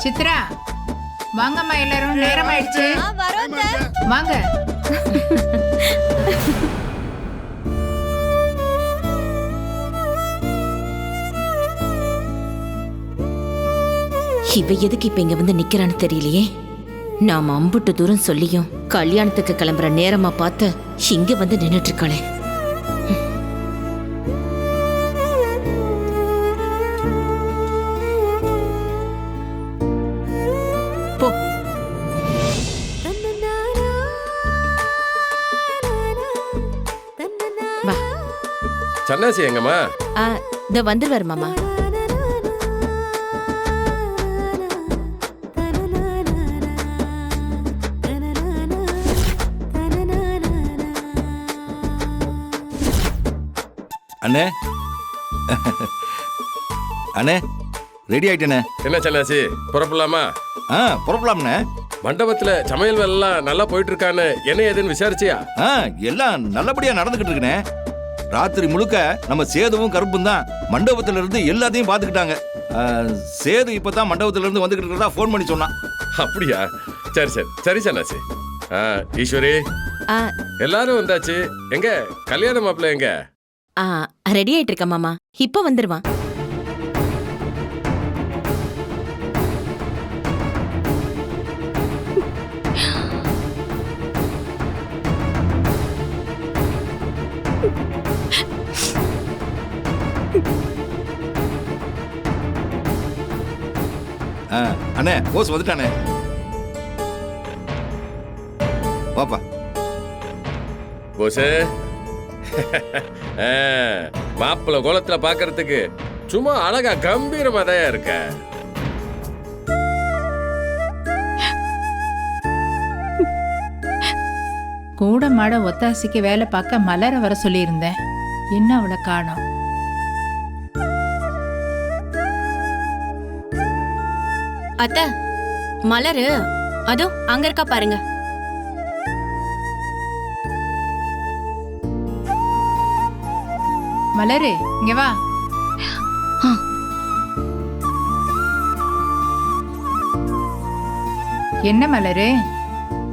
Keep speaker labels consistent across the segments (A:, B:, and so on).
A: சித்ரா வாங்கம்மா, எல்லாரும் நேரம் ஆயிடுச்சு. வாங்க.
B: இவ எதுக்கு இப்ப இங்க வந்து நிக்கிறான்னு தெரியலையே. நாம அம்புட்டு தூரம் சொல்லியும் கல்யாணத்துக்கு கிளம்புற நேரமா பார்த்து இங்க வந்து நின்னுட்டு இருக்காளே. போ. வா.
C: சன்னாசி எங்கம்மா?
B: இத வந்துருவாரு மாமா.
D: அண்ணே அண்ணே ரெடி ஆயிட்டேண்ணே.
C: என்ன சன்னாசி, புறப்படலாமா?
D: புறப்படலாம்ண்ணே.
C: மண்டபத்துல சமையல் வேலைலாம் நல்லா போயிட்டு இருக்கான்னு என்ன ஏதுன்னு விசாரிச்சியா?
D: எல்லாம் நல்லபடியா நடந்துகிட்டு இருக்குண்ணே. ராத்திரி முழுக்க நம்ம சேதுவும் கருப்பும் தான் மண்டபத்துல இருந்து எல்லாத்தையும் பாத்துக்கிட்டாங்க. சேது இப்பதான் மண்டபத்துல இருந்து வந்துகிட்டு இருக்கிறதா போன் பண்ணி சொன்னான்.
C: அப்படியா? சரி சரி சரி சன்னாசி. ஈஸ்வரி, எல்லாரும் வந்தாச்சு. எங்க கல்யாண மாப்பிள்ள எங்க?
B: ரெடி ஆயிட்டு இருக்க மாமா, இப்ப வந்துருவான்.
D: அண்ணே போஸ் வந்துட்டானே. பாப்பா
C: போசே, மாப்பிள்ள கோலத்துல பாக்குறதுக்கு சும்மா அழகா கம்பீரமா தான் இருக்க.
A: கூட மாட ஒத்தாசிக்கு வேலை பார்க்க மலர வர சொல்லியிருந்தேன். இன்னும் அவளை காணோம்.
E: அத்தை, மலரு அதோ அங்க இருக்கா பாருங்க.
A: மலரு, இங்க வா. என்ன மலரு,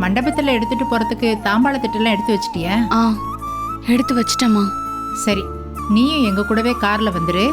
A: மண்டபத்துல எடுத்துட்டு போறதுக்கு தாம்பாள தட்டெல்லாம் எடுத்து வச்சிட்டியா?
E: எடுத்து வச்சிட்டமா.
A: சரி, நீயும் எங்க கூடவே கார்ல வந்துரு.